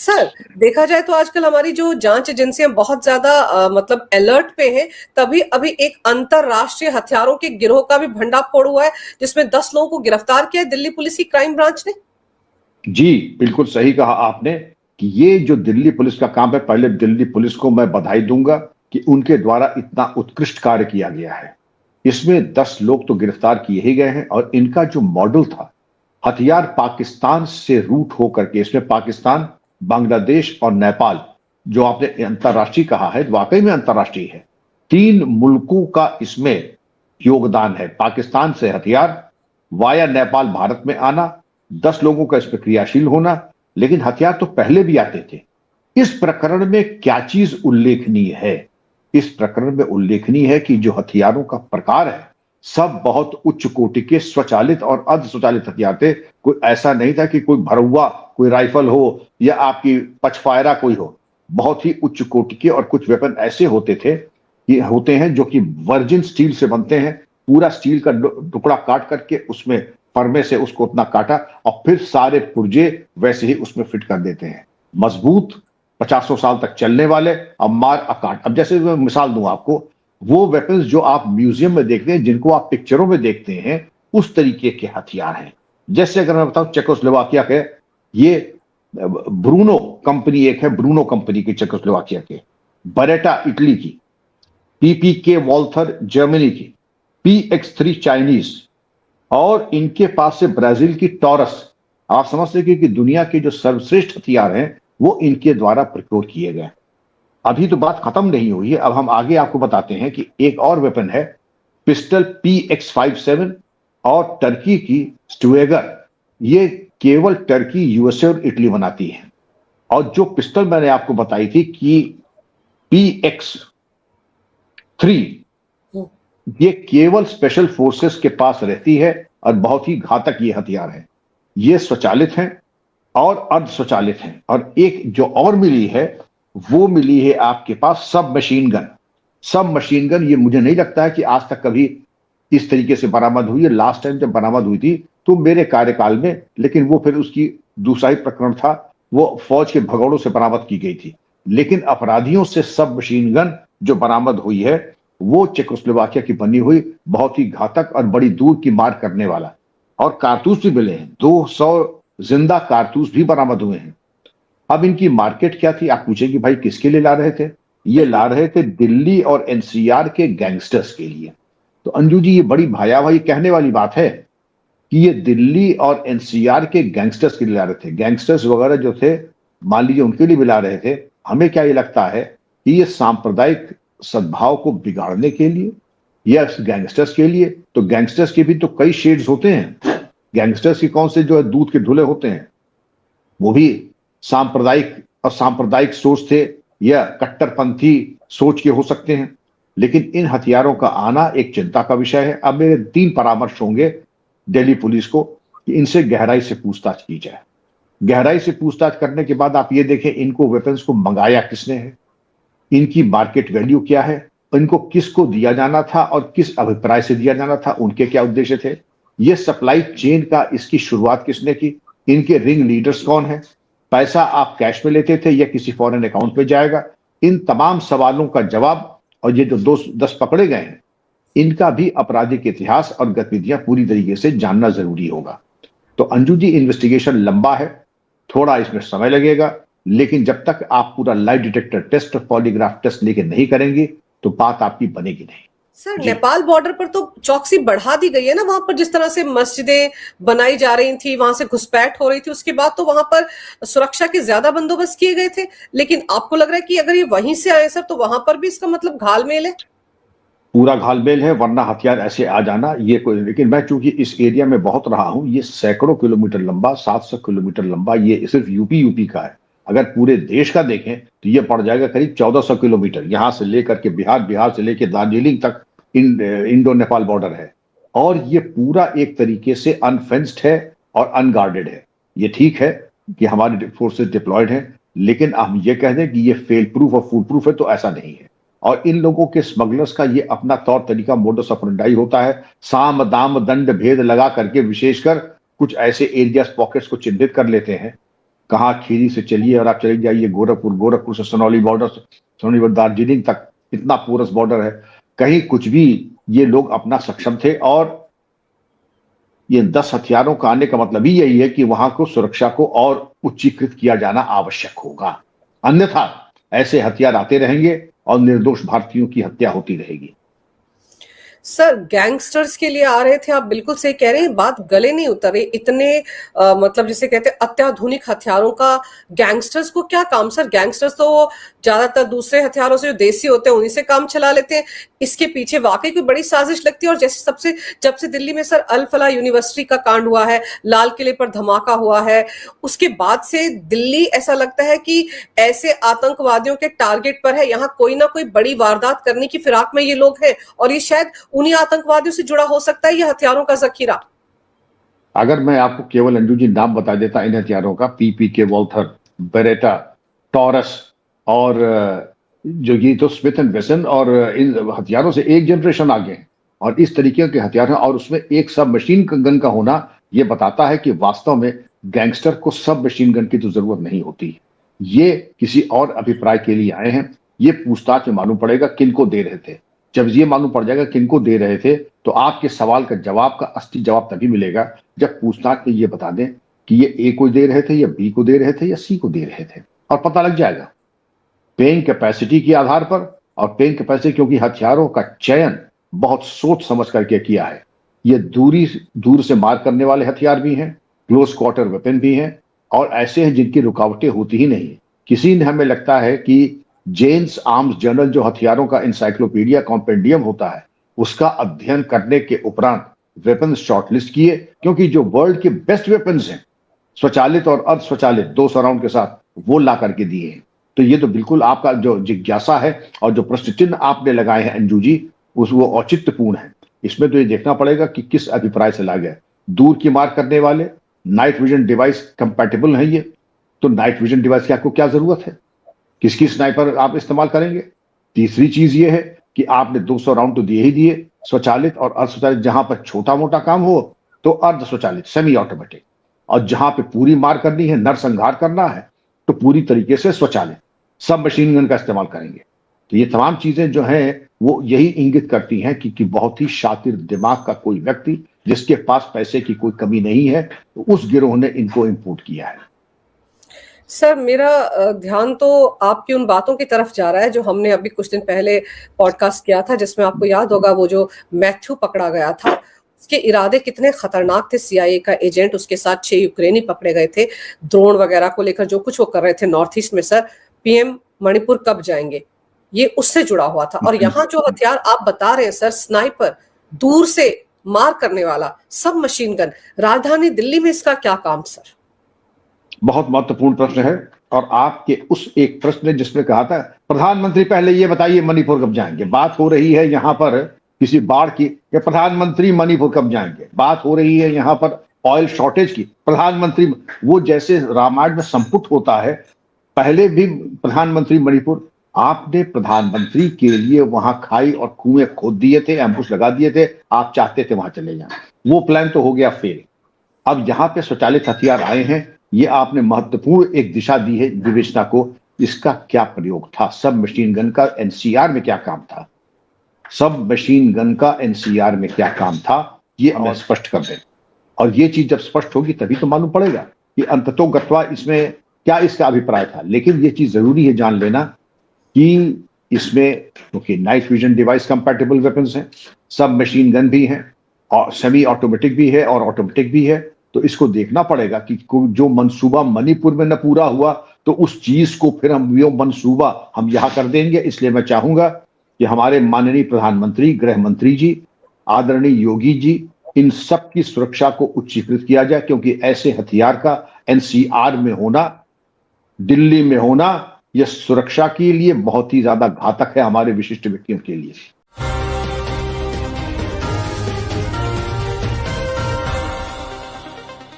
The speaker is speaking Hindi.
सर, देखा जाए तो आजकल हमारी जो जांच एजेंसियां बहुत ज्यादा मतलब अलर्ट पे हैं। तभी अभी एक अंतरराष्ट्रीय हथियारों के गिरोह का भी भंडाफोड़ हुआ है, जिसमें 10 लोगों को गिरफ्तार किया है दिल्ली पुलिस की क्राइम ब्रांच ने। जी, बिल्कुल सही कहा आपने कि ये जो दिल्ली पुलिस का काम है, पहले दिल्ली पुलिस को मैं बधाई दूंगा कि उनके द्वारा इतना उत्कृष्ट कार्य किया गया है। इसमें 10 लोग तो गिरफ्तार किए ही गए हैं और इनका जो मॉडल था, हथियार पाकिस्तान से रूट होकर के, इसमें पाकिस्तान, बांग्लादेश और नेपाल, जो आपने अंतर्राष्ट्रीय कहा है, वाकई में अंतर्राष्ट्रीय है। 3 मुल्कों का इसमें योगदान है। पाकिस्तान से हथियार वाया नेपाल भारत में आना, 10 लोगों का इस पर क्रियाशील होना, लेकिन हथियार तो पहले भी आते थे। इस प्रकरण में क्या चीज उल्लेखनीय है? इस प्रकरण में उल्लेखनीय है कि जो हथियारों का प्रकार है, सब बहुत उच्च कोटि के स्वचालित और अर्ध स्वचालित हथियार थे। कोई ऐसा नहीं था कि कोई भरुआ, कोई राइफल हो या आपकी पचफायरा कोई हो। बहुत ही उच्च कोटि के, और कुछ वेपन ऐसे होते थे, ये होते हैं जो कि वर्जिन स्टील से बनते हैं। पूरा स्टील का टुकड़ा काट करके उसमें फरमे से उसको उतना काटा और फिर सारे पुर्जे वैसे ही उसमें फिट कर देते हैं। मजबूत, 50 साल तक चलने वाले, अब मार अकाट। अब जैसे मैं मिसाल दूं आपको, वो वेपन्स जो आप म्यूजियम में देखते हैं, जिनको आप पिक्चरों में देखते हैं, उस तरीके के हथियार हैं। जैसे अगर मैं बताऊं, चेकोस्लोवाकिया के ये ब्रूनो कंपनी एक है, ब्रूनो कंपनी की, चेकोस्लोवाकिया के, बरेटा इटली की, पीपीके वॉल्थर जर्मनी की, PX3 चाइनीज, और इनके पास से ब्राजील की टॉरस। आप समझ सकते कि दुनिया के जो सर्वश्रेष्ठ हथियार हैं वो इनके द्वारा प्रोक्योर किए गए। अभी तो बात खत्म नहीं हुई है, अब हम आगे आपको बताते हैं कि एक और वेपन है, पिस्टल PX57, और टर्की की स्टुएगर। ये केवल टर्की, यूएसए और इटली बनाती है। और जो पिस्टल मैंने आपको बताई थी कि PX3, ये केवल स्पेशल फोर्सेस के पास रहती है और बहुत ही घातक ये हथियार है। ये स्वचालित हैं और अर्ध स्वचालित हैं। और एक जो और मिली है, वो मिली है आपके पास सब मशीन गन। सब मशीन गन, ये मुझे नहीं लगता है कि आज तक कभी इस तरीके से बरामद हुई है। लास्ट टाइम जब बरामद हुई थी तो मेरे कार्यकाल में, लेकिन वो फिर उसकी दूसरा ही प्रकरण था, वो फौज के भगोड़ों से बरामद की गई थी। लेकिन अपराधियों से सब मशीन गन जो बरामद हुई है, वो चेकोस्लोवाकिया की बनी हुई, बहुत ही घातक और बड़ी दूर की मार करने वाला। और कारतूस भी मिले हैं, 200 जिंदा कारतूस भी बरामद हुए हैं। अब इनकी मार्केट क्या थी? आप पूछेंगे भाई किसके लिए ला रहे थे? ये ला रहे थे दिल्ली और एनसीआर के गैंगस्टर्स के लिए। तो अंजू जी, ये बड़ी भाई कहने वाली बात है कि ये दिल्ली और एनसीआर के गैंगस्टर्स के लिए ला रहे थे। गैंगस्टर्स वगैरह जो थे, मान लीजिए उनके लिए भी ला रहे थे। हमें क्या ये लगता है कि ये सांप्रदायिक सद्भाव को बिगाड़ने के लिए या गैंगस्टर्स के लिए? तो गैंगस्टर्स के भी तो कई शेड्स होते हैं। गैंगस्टर्स के कौन से जो है दूध के धुले होते हैं, वो भी सांप्रदायिक और सांप्रदायिक सोच थे या कट्टरपंथी सोच के हो सकते हैं। लेकिन इन हथियारों का आना एक चिंता का विषय है। अब मेरे 3 परामर्श होंगे दिल्ली पुलिस को कि इनसे गहराई से पूछताछ की जाए। गहराई से पूछताछ करने के बाद आप ये देखें, इनको वेपन्स को मंगाया किसने है, इनकी मार्केट वैल्यू क्या है, इनको किसको दिया जाना था और किस अभिप्राय से दिया जाना था, उनके क्या उद्देश्य थे, ये सप्लाई चेन का इसकी शुरुआत किसने की, इनके रिंग लीडर्स कौन है, पैसा आप कैश में लेते थे या किसी फॉरेन अकाउंट में जाएगा? इन तमाम सवालों का जवाब, और ये जो 10 पकड़े गए हैं, इनका भी आपराधिक इतिहास और गतिविधियां पूरी तरीके से जानना जरूरी होगा। तो अंजू जी, इन्वेस्टिगेशन लंबा है, थोड़ा इसमें समय लगेगा, लेकिन जब तक आप पूरा lie detector test, polygraph test लेके नहीं करेंगे तो बात आपकी बनेगी नहीं। सर, नेपाल बॉर्डर पर तो चौकसी बढ़ा दी गई है ना। वहां पर जिस तरह से मस्जिदें बनाई जा रही थी, वहां से घुसपैठ हो रही थी, उसके बाद तो वहां पर सुरक्षा के ज्यादा बंदोबस्त किए गए थे। लेकिन आपको लग रहा है कि अगर ये वहीं से आए सर, तो वहां पर भी इसका मतलब घालमेल है? पूरा घालमेल है, वरना हथियार ऐसे आ जाना ये कोई। लेकिन मैं चूंकि इस एरिया में बहुत रहा हूं, ये सैकड़ों किलोमीटर लंबा, 700 किलोमीटर लंबा, ये सिर्फ यूपी का है। अगर पूरे देश का देखें तो ये पड़ जाएगा करीब 1400 किलोमीटर, यहां से लेकर के बिहार से लेकर दार्जिलिंग तक इंडो नेपाल बॉर्डर है। और ये पूरा एक तरीके से अनफेंस्ड है और अनगार्डेड है। ये ठीक है कि हमारी फोर्सेस डिप्लॉयड हैं, लेकिन हम ये कह दें कि ये फेल प्रूफ और फूल प्रूफ है, तो ऐसा नहीं है। और इन लोगों के स्मगलर्स का ये अपना तौर तरीका, मोडस ऑपरेंडाई होता है। साम दाम दंड भेद लगा करके विशेषकर कुछ ऐसे एरियाज, पॉकेट्स को चिन्हित कर लेते हैं कहाँ खीरी से चलिए और आप चले जाइए गोरखपुर, गोरखपुर से सोनौली बॉर्डर, सोनौली बॉर्डर दार्जिलिंग तक इतना पोरस बॉर्डर है, कहीं कुछ भी ये लोग अपना सक्षम थे। और ये 10 हथियारों का आने का मतलब ही यही है कि वहां को सुरक्षा को और उच्चीकृत किया जाना आवश्यक होगा, अन्यथा ऐसे हथियार आते रहेंगे और निर्दोष भारतीयों की हत्या होती रहेगी। सर गैंगस्टर्स के लिए आ रहे थे, आप बिल्कुल सही कह रहे हैं, बात गले नहीं उतरे इतने मतलब जिसे कहते हैं अत्याधुनिक हथियारों का गैंगस्टर्स को क्या काम सर? गैंगस्टर्स तो ज्यादातर दूसरे हथियारों से जो देसी होते हैं उन्हीं से काम चला लेते हैं। इसके पीछे वाकई कोई बड़ी साजिश लगती है। और जैसे जब से दिल्ली में सर अल फलाह यूनिवर्सिटी का कांड हुआ है, लाल किले पर धमाका हुआ है, उसके बाद से दिल्ली ऐसा लगता है कि ऐसे आतंकवादियों के टारगेट पर है। यहाँ कोई ना कोई बड़ी वारदात करने की फिराक में ये लोग हैं और ये शायद उन्हीं आतंकवादियों से जुड़ा हो सकता है ये हथियारों का जखीरा। अगर मैं आपको केवल अंजू जी नाम बता देता इन हथियारों का, पीपीके, वॉल्थर, बेरेटा, टॉरस और जो ये तो स्मिथ एंड वेसन, और इन हथियारों से एक जनरेशन आगे हैं और इस तरीके के हथियार हैं, और उसमें एक सब मशीन गन का होना ये बताता है कि वास्तव में गैंगस्टर को सब मशीन गन की तो जरूरत नहीं होती। ये किसी और अभिप्राय के लिए आए हैं। ये पूछताछ में मालूम पड़ेगा किनको दे रहे थे। जब ये मालूम पड़ जाएगा किनको दे रहे थे तो आपके सवाल का जवाब का असली जवाब तभी मिलेगा जब पूछताछ में ये बता दें कि ये ए को दे रहे थे या बी को दे रहे थे या सी को दे रहे थे, और पता लग जाएगा पेइंग कैपेसिटी के आधार पर। और पेइंग कैपेसिटी क्योंकि हथियारों का चयन बहुत सोच समझ करके किया है। ये दूर से मार करने वाले हथियार भी हैं, क्लोज क्वार्टर वेपन भी हैं, और ऐसे हैं जिनकी रुकावटें होती ही नहीं। किसी ने, हमें लगता है कि जेम्स आर्म्स जर्नल जो हथियारों का इंसाइक्लोपीडिया कॉम्पेंडियम होता है उसका अध्ययन करने के उपरांत वेपन शॉर्टलिस्ट किए, क्योंकि जो वर्ल्ड के बेस्ट वेपन्स हैं स्वचालित और अर्धस्वचालित 200 राउंड के साथ वो ला करके दिए हैं। तो ये तो बिल्कुल आपका जो जिज्ञासा है और जो प्रश्न चिन्ह आपने लगाए हैं अंजू जी, वो औचित्यपूर्ण है। इसमें तो ये देखना पड़ेगा कि किस अभिप्राय से ला गया। दूर की मार करने वाले नाइट विजन डिवाइस कंपैटिबल है ये, तो नाइट विजन डिवाइस की आपको क्या जरूरत है? किसकी स्नाइपर आप इस्तेमाल करेंगे? तीसरी चीज ये है कि आपने 200 राउंड तो दिए ही दिए, स्वचालित और अर्धस्वचालित। जहां पर छोटा मोटा काम हो तो अर्धस्वचालित सेमी ऑटोमेटिक, और जहां पे पूरी मार करनी है, नरसंहार करना है, तो पूरी तरीके से स्वचालित सब मशीन गन का इस्तेमाल करेंगे। तो ये तमाम चीजें जो हैं वो यही इंगित करती हैं कि बहुत ही शातिर दिमाग का कोई व्यक्ति जिसके पास पैसे की कोई कमी नहीं है, तो उस गिरोह ने इनको इंपोर्ट किया है। सर मेरा ध्यान तो आपकी उन बातों की तरफ जा रहा है जो हमने अभी कुछ दिन पहले पॉडकास्ट किया था, जिसमें आपको याद होगा वो जो मैथ्यू पकड़ा गया था, उसके इरादे कितने खतरनाक थे। सीआईए का एजेंट, उसके साथ 6 यूक्रेनी पकड़े गए थे, ड्रोन वगैरह को लेकर जो कुछ वो कर रहे थे नॉर्थ ईस्ट में। सर पीएम मणिपुर कब जाएंगे, ये उससे जुड़ा हुआ था। और यहाँ जो हथियार आप बता रहे हैं सर, स्नाइपर, दूर से मार करने वाला सब मशीन गन, राजधानी दिल्ली में इसका क्या काम सर? बहुत महत्वपूर्ण प्रश्न है। और आपके उस एक प्रश्न ने जिसमें कहा था प्रधानमंत्री पहले ये बताइए मणिपुर कब जाएंगे, बात हो रही है यहाँ पर किसी बाढ़ की, या प्रधानमंत्री मणिपुर कब जाएंगे, बात हो रही है यहाँ पर ऑयल शॉर्टेज की, प्रधानमंत्री, वो जैसे रामायण में संपुट होता है। पहले भी प्रधानमंत्री मणिपुर, आपने प्रधानमंत्री के लिए वहां खाई और कुएं खोद दिए थे, एम्बुश लगा दिए थे, आप चाहते थे वहां चले जाएं, वो प्लान तो हो गया फेल। अब यहाँ पे स्वचालित हथियार आए हैं, ये आपने महत्वपूर्ण एक दिशा दी है विवेचना को। इसका क्या प्रयोग था? सब मशीन गन का एनसीआर में क्या काम था? सब मशीन गन का एनसीआर में क्या काम था, ये मैं स्पष्ट कर दें। और ये चीज जब स्पष्ट होगी तभी तो मालूम पड़ेगा कि अंततोगत्वा इसमें क्या इसका अभिप्राय था। लेकिन ये चीज जरूरी है जान लेना कि इसमें क्योंकि night vision device compatible weapons हैं, सब मशीन गन भी हैं, और सेमी ऑटोमेटिक भी है और ऑटोमेटिक भी है। तो इसको देखना पड़ेगा कि जो मंसूबा मणिपुर में न पूरा हुआ तो उस चीज को फिर हम वो मंसूबा हम यहां कर देंगे। इसलिए मैं चाहूंगा कि हमारे माननीय प्रधानमंत्री, गृह मंत्री जी, आदरणीय योगी जी, इन सब की सुरक्षा को उच्चीकृत किया जाए, क्योंकि ऐसे हथियार का एनसीआर में होना, दिल्ली में होना, यह सुरक्षा के लिए बहुत ही ज्यादा घातक है हमारे विशिष्ट व्यक्तियों के लिए।